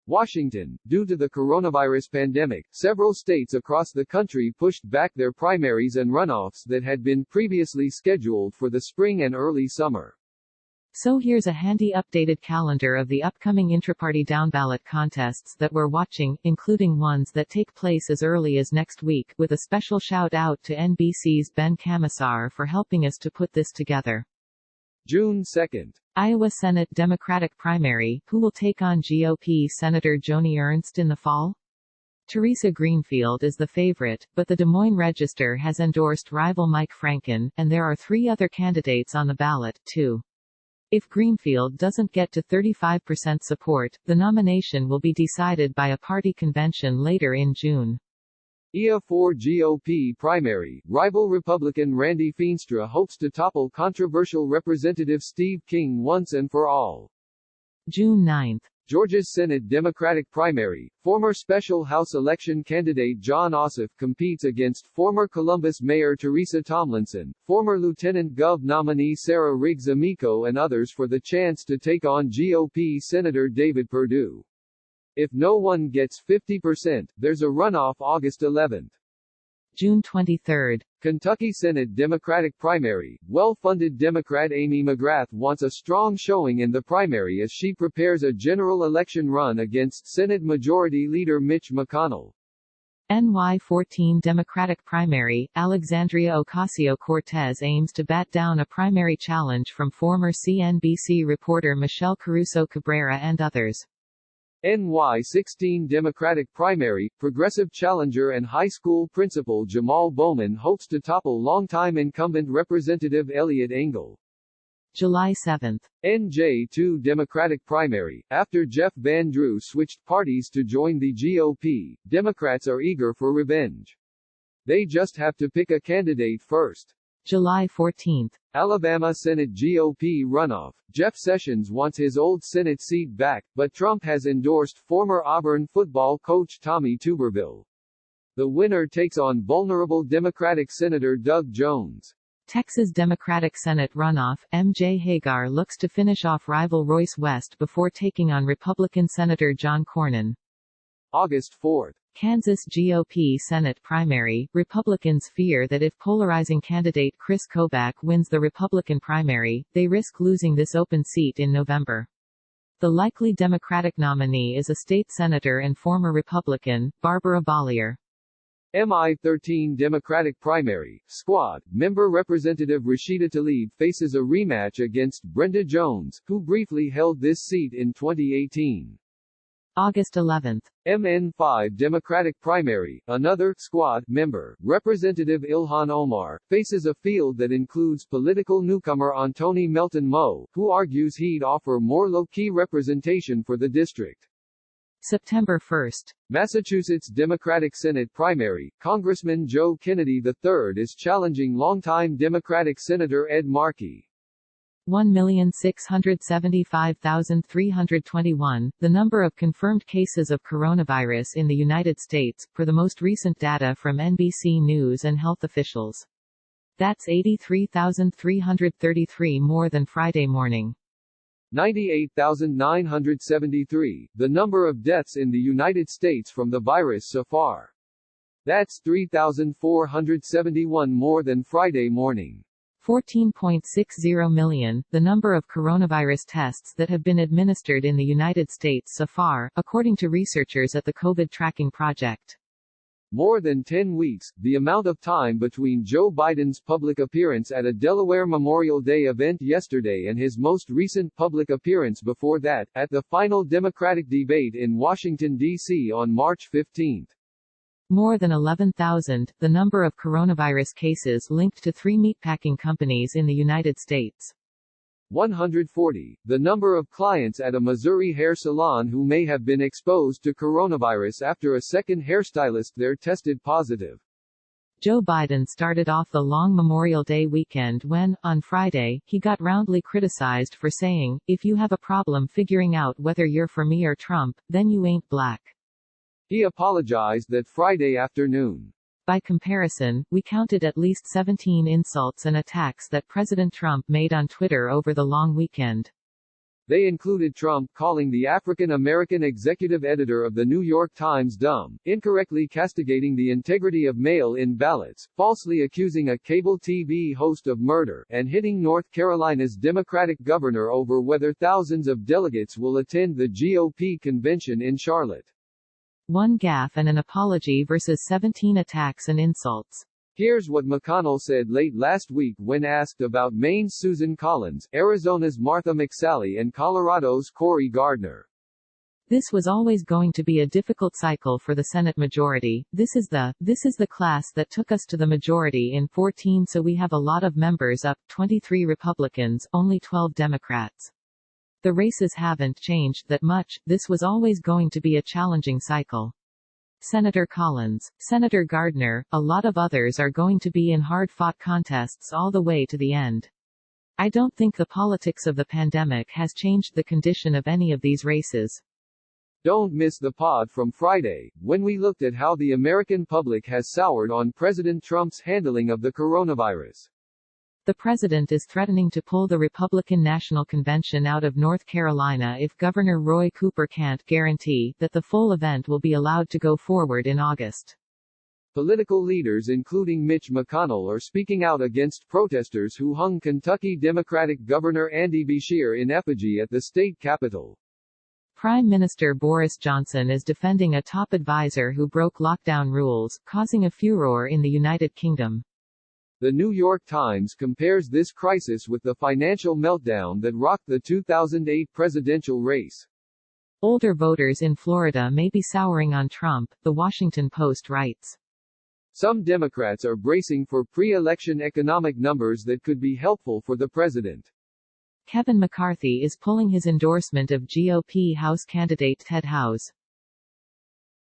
Washington, due to the coronavirus pandemic, several states across the country pushed back their primaries and runoffs that had been previously scheduled for the spring and early summer. So here's a handy updated calendar of the upcoming intraparty downballot contests that we're watching, including ones that take place as early as next week, with a special shout out to NBC's Ben Camisar for helping us to put this together. June 2nd. Iowa Senate Democratic primary, who will take on GOP Senator Joni Ernst in the fall? Teresa Greenfield is the favorite, but the Des Moines Register has endorsed rival Mike Franken, and there are 3 other candidates on the ballot, too. If Greenfield doesn't get to 35% support, the nomination will be decided by a party convention later in June. IA4 GOP primary, rival Republican Randy Feenstra hopes to topple controversial Representative Steve King once and for all. June 9. Georgia's Senate Democratic primary, former special House election candidate John Ossoff competes against former Columbus Mayor Teresa Tomlinson, former Lieutenant Gov nominee Sarah Riggs Amico and others for the chance to take on GOP Senator David Perdue. If no one gets 50%, there's a runoff August 11. June 23. Kentucky Senate Democratic primary, well-funded Democrat Amy McGrath wants a strong showing in the primary as she prepares a general election run against Senate Majority Leader Mitch McConnell. NY14 Democratic primary, Alexandria Ocasio-Cortez aims to bat down a primary challenge from former CNBC reporter Michelle Caruso Cabrera and others. NY16 Democratic primary, progressive challenger and high school principal Jamal Bowman hopes to topple longtime incumbent Representative Elliot Engel. July 7. NJ2 Democratic primary, after Jeff Van Drew switched parties to join the GOP, Democrats are eager for revenge. They just have to pick a candidate first. July 14. Alabama Senate GOP runoff, Jeff Sessions wants his old Senate seat back, but Trump has endorsed former Auburn football coach Tommy Tuberville. The winner takes on vulnerable Democratic Senator Doug Jones. Texas Democratic Senate runoff, MJ Hagar looks to finish off rival Royce West before taking on Republican Senator John Cornyn. August 4. Kansas GOP Senate primary, Republicans fear that if polarizing candidate Chris Kobach wins the Republican primary, they risk losing this open seat in November. The likely Democratic nominee is a state senator and former Republican, Barbara Bollier. MI13 Democratic primary, squad, member Representative Rashida Tlaib faces a rematch against Brenda Jones, who briefly held this seat in 2018. August 11. MN5 Democratic primary, another squad member, Representative Ilhan Omar, faces a field that includes political newcomer Antony Melton Moe, who argues he'd offer more low-key representation for the district. September 1. Massachusetts Democratic Senate primary, Congressman Joe Kennedy III is challenging longtime Democratic Senator Ed Markey. 1,675,321, the number of confirmed cases of coronavirus in the United States, per the most recent data from NBC News and health officials. That's 83,333 more than Friday morning. 98,973, the number of deaths in the United States from the virus so far. That's 3,471 more than Friday morning. 14.60 million, the number of coronavirus tests that have been administered in the United States so far, according to researchers at the COVID Tracking Project. More than 10 weeks, the amount of time between Joe Biden's public appearance at a Delaware Memorial Day event yesterday and his most recent public appearance before that, at the final Democratic debate in Washington, D.C. on March 15. More than 11,000, the number of coronavirus cases linked to 3 meatpacking companies in the United States. 140, the number of clients at a Missouri hair salon who may have been exposed to coronavirus after a second hairstylist there tested positive. Joe Biden started off the long Memorial Day weekend when, on Friday, he got roundly criticized for saying, "If you have a problem figuring out whether you're for me or Trump, then you ain't black." He apologized that Friday afternoon. By comparison, we counted at least 17 insults and attacks that President Trump made on Twitter over the long weekend. They included Trump calling the African-American executive editor of the New York Times dumb, incorrectly castigating the integrity of mail-in ballots, falsely accusing a cable TV host of murder, and hitting North Carolina's Democratic governor over whether thousands of delegates will attend the GOP convention in Charlotte. One gaffe and an apology versus 17 attacks and insults. Here's what McConnell said late last week when asked about Maine's Susan Collins, Arizona's Martha McSally and Colorado's Cory Gardner. This was always going to be a difficult cycle for the Senate majority. This is the class that took us to the majority in 14, so we have a lot of members up, 23 Republicans, only 12 Democrats. The races haven't changed that much. This was always going to be a challenging cycle. Senator Collins, Senator Gardner, a lot of others are going to be in hard-fought contests all the way to the end. I don't think the politics of the pandemic has changed the condition of any of these races. Don't miss the pod from Friday, when we looked at how the American public has soured on President Trump's handling of the coronavirus. The president is threatening to pull the Republican National Convention out of North Carolina if Governor Roy Cooper can't guarantee that the full event will be allowed to go forward in August. Political leaders including Mitch McConnell are speaking out against protesters who hung Kentucky Democratic Governor Andy Beshear in effigy at the state capitol. Prime Minister Boris Johnson is defending a top advisor who broke lockdown rules, causing a furor in the United Kingdom. The New York Times compares this crisis with the financial meltdown that rocked the 2008 presidential race. Older voters in Florida may be souring on Trump, The Washington Post writes. Some Democrats are bracing for pre-election economic numbers that could be helpful for the president. Kevin McCarthy is pulling his endorsement of GOP House candidate Ted House.